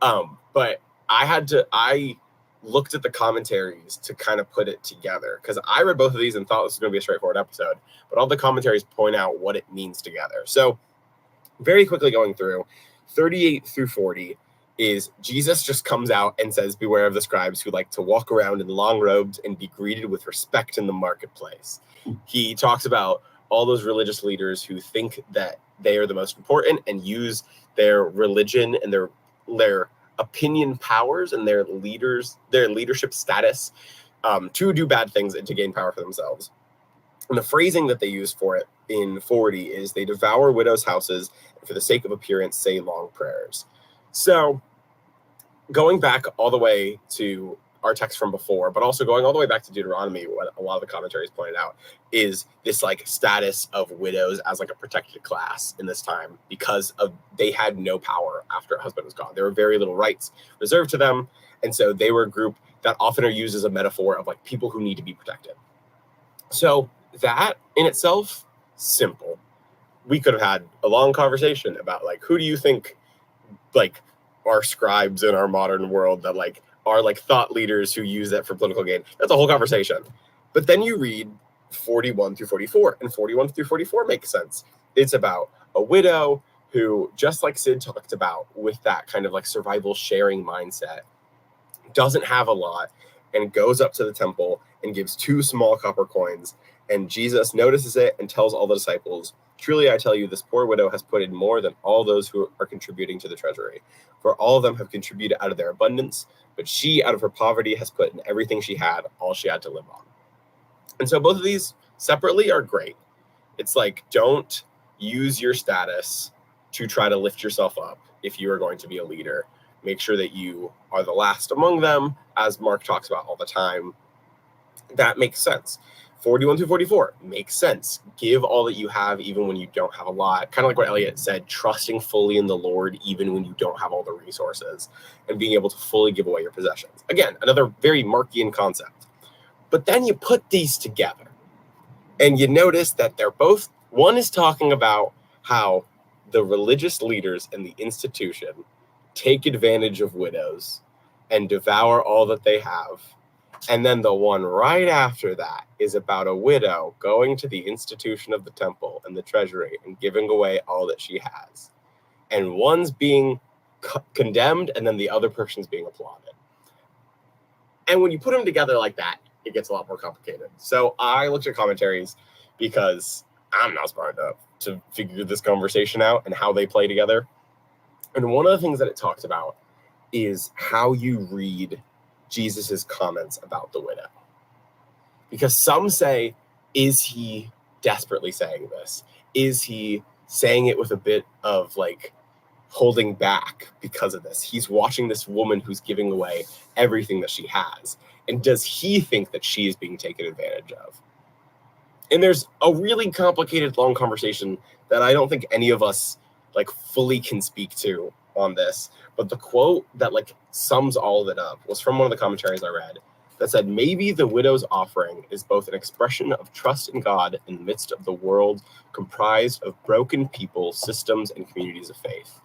But I looked at the commentaries to kind of put it together, because I read both of these and thought this was going to be a straightforward episode, but all the commentaries point out what it means together. So very quickly going through, 38 through 40 is Jesus just comes out and says, beware of the scribes who like to walk around in long robes and be greeted with respect in the marketplace. He talks about all those religious leaders who think that they are the most important and use their religion and their opinion powers and their leadership status to do bad things and to gain power for themselves. And the phrasing that they use for it in 40 is they devour widows' houses and for the sake of appearance say long prayers. So going back all the way to our text from before, but also going all the way back to Deuteronomy, what a lot of the commentaries pointed out is this like status of widows as like a protected class in this time because of they had no power after a husband was gone. There were very little rights reserved to them. And so they were a group that often are used as a metaphor of like people who need to be protected. So that in itself, simple. We could have had a long conversation about like, who do you think like are scribes in our modern world that like are like thought leaders who use that for political gain? That's a whole conversation. But then you read 41 through 44, and 41 through 44 makes sense. It's about a widow who, just like Sid talked about with that kind of like survival sharing mindset, doesn't have a lot and goes up to the temple and gives 2 small copper coins. And Jesus notices it and tells all the disciples, "Truly I tell you, this poor widow has put in more than all those who are contributing to the treasury. For all of them have contributed out of their abundance, but she out of her poverty has put in everything she had, all she had to live on." And so both of these separately are great. It's like, don't use your status to try to lift yourself up if you are going to be a leader. Make sure that you are the last among them, as Mark talks about all the time. That makes sense. 41 through 44 makes sense. Give all that you have even when you don't have a lot. Kind of like what Eliot said, trusting fully in the Lord even when you don't have all the resources and being able to fully give away your possessions. Again, another very Markian concept. But then you put these together and you notice that they're both, one is talking about how the religious leaders in the institution take advantage of widows and devour all that they have. And then the one right after that is about a widow going to the institution of the temple and the treasury and giving away all that she has. And one's being condemned and then the other person's being applauded. And when you put them together like that, it gets a lot more complicated. So I looked at commentaries because I'm not smart enough to figure this conversation out and how they play together. And one of the things that it talks about is how you read Jesus's comments about the widow. Because some say, is he desperately saying this? Is he saying it with a bit of like holding back because of this? He's watching this woman who's giving away everything that she has. And does he think that she is being taken advantage of? And there's a really complicated, long conversation that I don't think any of us like fully can speak to on this. But the quote that like sums all of it up was from one of the commentaries I read that said, maybe the widow's offering is both an expression of trust in God in the midst of the world comprised of broken people, systems, and communities of faith.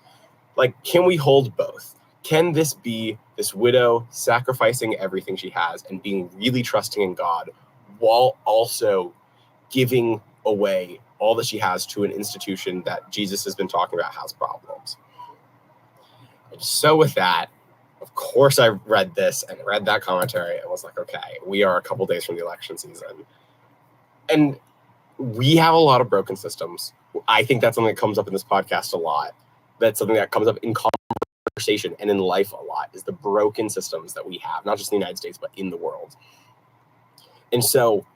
Like, can we hold both? Can this be this widow sacrificing everything she has and being really trusting in God while also giving away all that she has to an institution that Jesus has been talking about has problems? And so with that, of course, I read this and read that commentary and was like, okay, we are a couple days from the election season. And we have a lot of broken systems. I think that's something that comes up in this podcast a lot. That's something that comes up in conversation and in life a lot, is the broken systems that we have, not just in the United States, but in the world. And so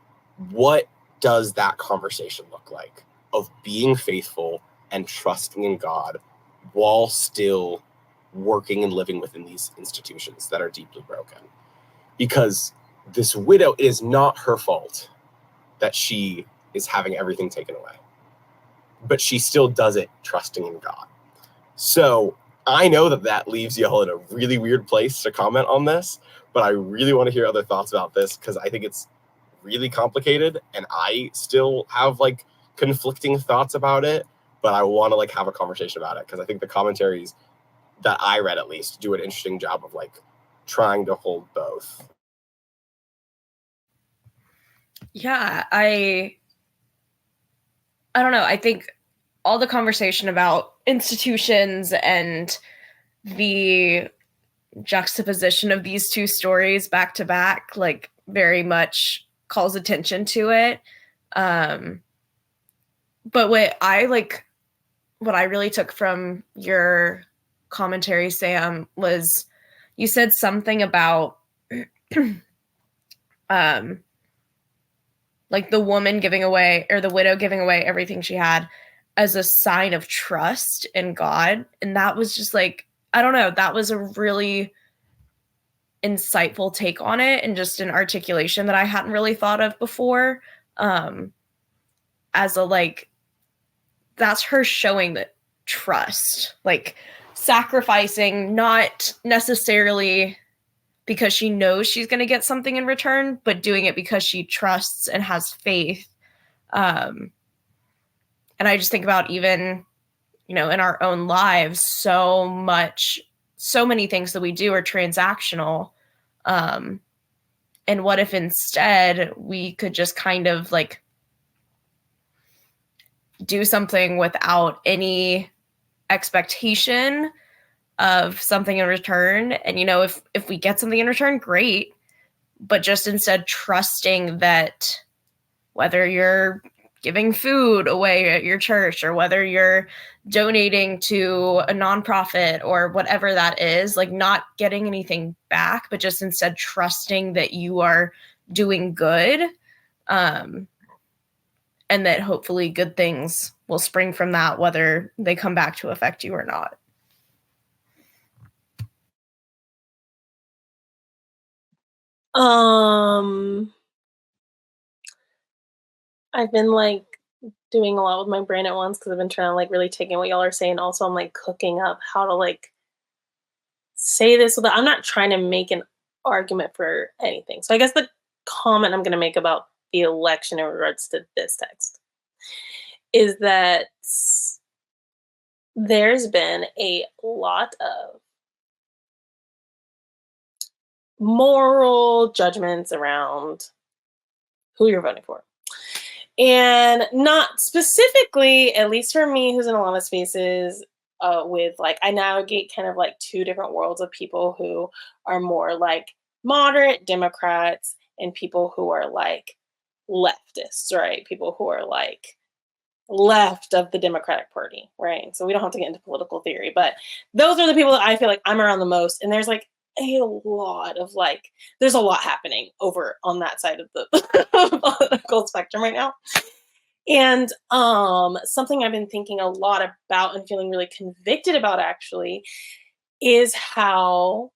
what does that conversation look like of being faithful and trusting in God while still working and living within these institutions that are deeply broken? Because this widow, it is not her fault that she is having everything taken away, but she still does it trusting in God. So I know that that leaves y'all in a really weird place to comment on this, but I really want to hear other thoughts about this because I think it's really complicated and I still have like conflicting thoughts about it, but I want to like have a conversation about it because I think the commentaries that I read at least do an interesting job of like trying to hold both. Yeah, I don't know. I think all the conversation about institutions and the juxtaposition of these two stories back to back, like very much calls attention to it. But what I really took from your commentary, Sam, was you said something about like the woman giving away, or the widow giving away everything she had as a sign of trust in God. And that was just like, I don't know, that was a really insightful take on it and just an articulation that I hadn't really thought of before. As a like, that's her showing that trust, like sacrificing, not necessarily because she knows she's going to get something in return, but doing it because she trusts and has faith. And I just think about even, you know, in our own lives, so many things that we do are transactional. And what if instead we could just kind of like do something without any expectation of something in return? And, you know, if we get something in return, great. But just instead trusting that whether you're giving food away at your church or whether you're donating to a nonprofit or whatever that is, like not getting anything back, but just instead trusting that you are doing good. And that hopefully good things will spring from that, whether they come back to affect you or not. I've been like doing a lot with my brain at once because I've been trying to like really take in what y'all are saying. Also, I'm like cooking up how to like say this without, I'm not trying to make an argument for anything. So I guess the comment I'm going to make about the election in regards to this text is that there's been a lot of moral judgments around who you're voting for. And not specifically, at least for me, who's in a lot of spaces, with like, I navigate kind of like two different worlds of people who are more like moderate Democrats and people who are like leftists, right? People who are like left of the Democratic Party, right? So we don't have to get into political theory, but those are the people that I feel like I'm around the most. And there's like a lot of like, there's a lot happening over on that side of the political spectrum right now. And something I've been thinking a lot about and feeling really convicted about actually is how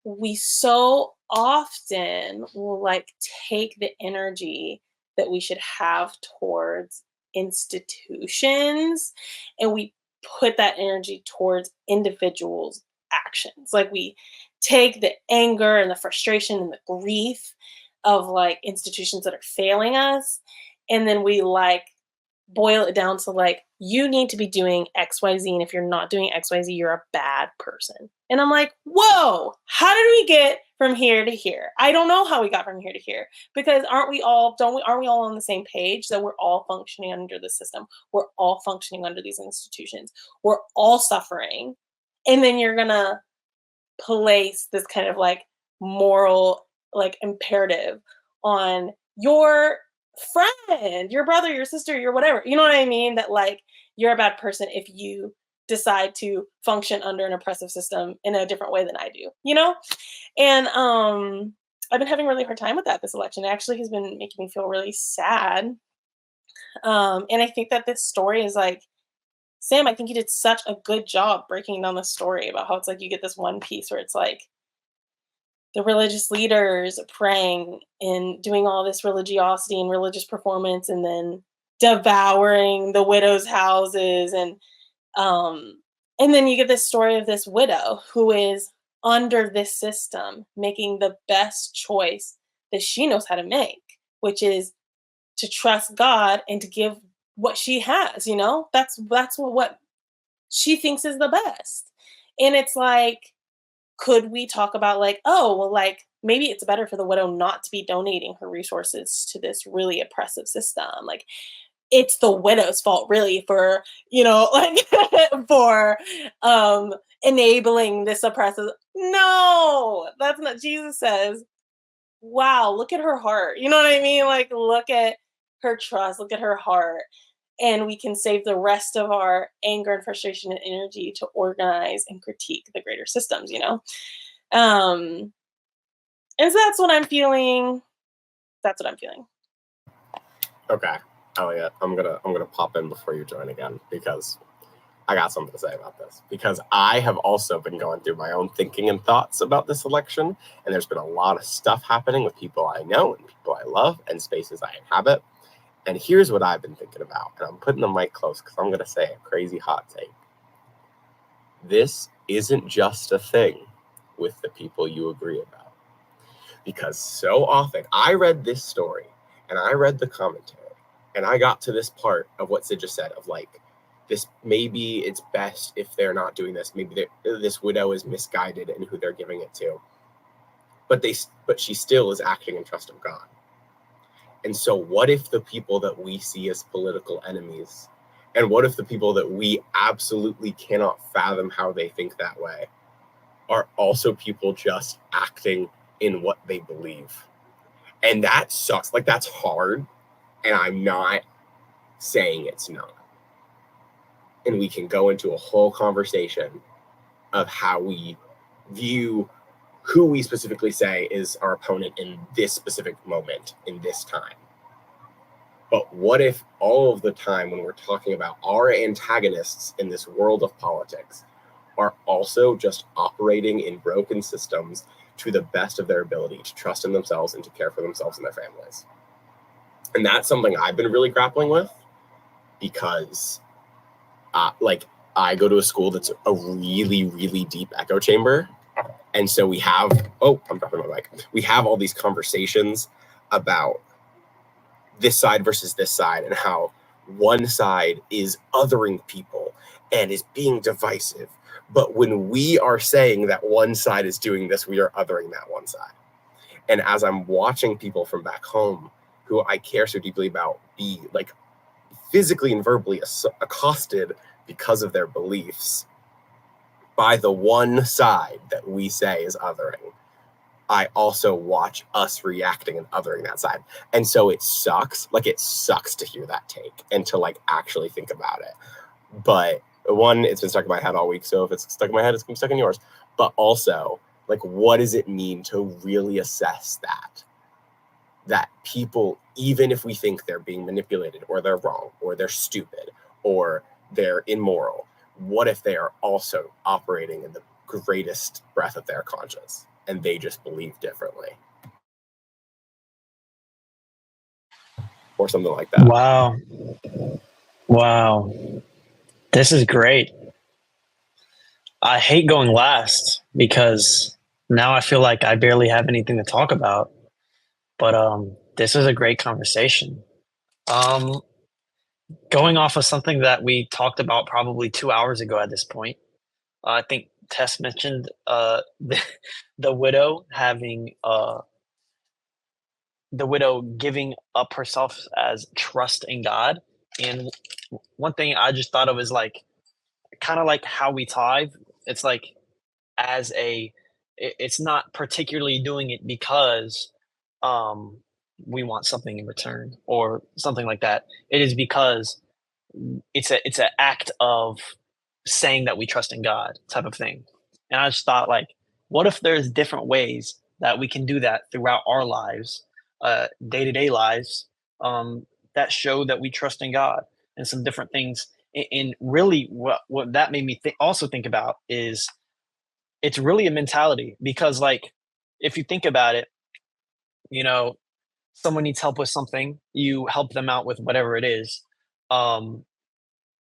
we so often will like take the energy that we should have towards institutions and we put that energy towards individuals' actions. Like we take the anger and the frustration and the grief of like institutions that are failing us, and then we like boil it down to like, you need to be doing XYZ, and if you're not doing XYZ, you're a bad person. And I'm like, whoa, how did we get from here to here? I don't know how we got from here to here, because aren't we all on the same page that we're all functioning under the system? We're all functioning under these institutions. We're all suffering. And then you're gonna place this kind of like moral like imperative on your friend, your brother, your sister, your whatever. You know what I mean? That like you're a bad person if you decide to function under an oppressive system in a different way than I do, you know? And I've been having a really hard time with that this election. It actually has been making me feel really sad. And I think that this story is like, Sam, I think you did such a good job breaking down the story about how it's like you get this one piece where it's like the religious leaders praying and doing all this religiosity and religious performance and then devouring the widows' houses. And then you get this story of this widow who is under this system making the best choice that she knows how to make, which is to trust God and to give what she has, you know? That's what she thinks is the best. And it's like, could we talk about like, oh, well, like maybe it's better for the widow not to be donating her resources to this really oppressive system. Like it's the widow's fault really for, you know, like for enabling this oppressive. No, that's not, Jesus says, wow, look at her heart. You know what I mean? Like look at her trust, look at her heart. And we can save the rest of our anger and frustration and energy to organize and critique the greater systems, you know? And so that's what I'm feeling. That's what I'm feeling. Okay. Eliot, I'm gonna pop in before you join again because I got something to say about this, because I have also been going through my own thinking and thoughts about this election, and there's been a lot of stuff happening with people I know and people I love and spaces I inhabit. And here's what I've been thinking about, and I'm putting the mic close because I'm going to say a crazy hot take. This isn't just a thing with the people you agree about. Because so often, I read this story, and I read the commentary, and I got to this part of what Sid just said, of like, this, maybe it's best if they're not doing this. Maybe this widow is misguided in who they're giving it to. But she still is acting in trust of God. And so what if the people that we see as political enemies, and what if the people that we absolutely cannot fathom how they think that way, are also people just acting in what they believe? And that sucks. Like, that's hard. And I'm not saying it's not. And we can go into a whole conversation of how we view who we specifically say is our opponent in this specific moment, in this time. But what if all of the time when we're talking about our antagonists in this world of politics are also just operating in broken systems to the best of their ability to trust in themselves and to care for themselves and their families? And that's something I've been really grappling with, because I go to a school that's a really, really deep echo chamber. And so we have, I'm dropping my mic. We have all these conversations about this side versus this side, and how one side is othering people and is being divisive. But when we are saying that one side is doing this, we are othering that one side. And as I'm watching people from back home who I care so deeply about be like physically and verbally accosted because of their beliefs by the one side that we say is othering, I also watch us reacting and othering that side. And so it sucks. Like, it sucks to hear that take and to like actually think about it. But one, it's been stuck in my head all week. So if it's stuck in my head, it's gonna be stuck in yours. But also, like, what does it mean to really assess that people, even if we think they're being manipulated or they're wrong or they're stupid or they're immoral, what if they are also operating in the greatest breath of their conscience and they just believe differently? Or something like that. Wow. This is great. I hate going last because now I feel like I barely have anything to talk about. But this is a great conversation. Going off of something that we talked about probably 2 hours ago at this point, I think Tess mentioned the widow having the widow giving up herself as trust in God. And one thing I just thought of is like kind of like how we tithe. It's like it's not particularly doing it because we want something in return or something like that. It is because it's an act of saying that we trust in God, type of thing. And I just thought, like, what if there's different ways that we can do that throughout our lives, day-to-day lives, that show that we trust in God, and some different things. And really what that made me also think about is it's really a mentality, because like, if you think about it, you know, someone needs help with something, you help them out with whatever it is. And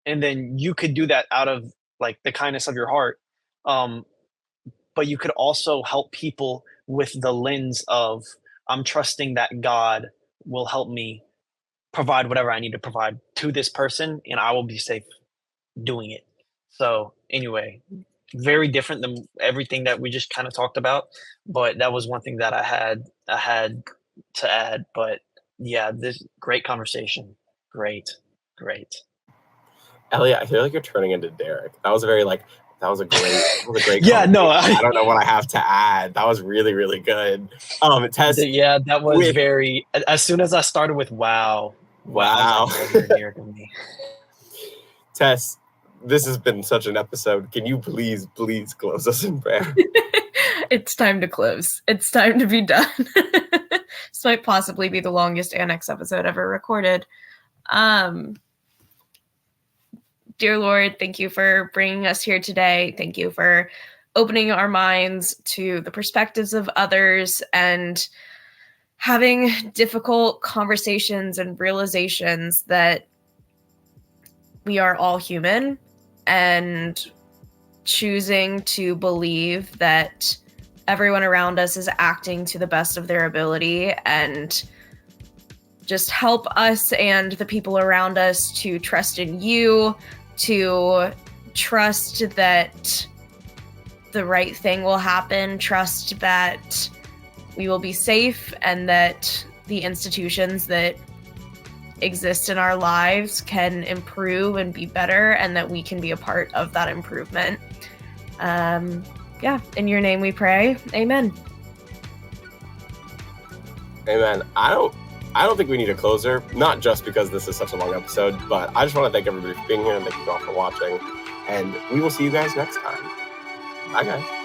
then you could do that out of like the kindness of your heart. But you could also help people with the lens of, I'm trusting that God will help me provide whatever I need to provide to this person, and I will be safe doing it. So anyway, very different than everything that we just kind of talked about, but that was one thing that I had to add. But yeah, this great conversation. Great. Eliot, I feel like you're turning into Derek. That was a great Yeah, no, I don't know what I have to add. That was really, really good. Tess. Yeah, that was very, as soon as I started with wow. Wow. You're Derek and me. Tess, this has been such an episode. Can you please close us in prayer? It's time to close. It's time to be done. This might possibly be the longest Annex episode ever recorded. Dear Lord, thank you for bringing us here today. Thank you for opening our minds to the perspectives of others and having difficult conversations and realizations that we are all human, and choosing to believe that everyone around us is acting to the best of their ability, and just help us and the people around us to trust in you, to trust that the right thing will happen, trust that we will be safe, and that the institutions that exist in our lives can improve and be better, and that we can be a part of that improvement. In your name we pray. Amen. Amen. I don't think we need a closer, not just because this is such a long episode, but I just want to thank everybody for being here and thank you all for watching. And we will see you guys next time. Bye, guys.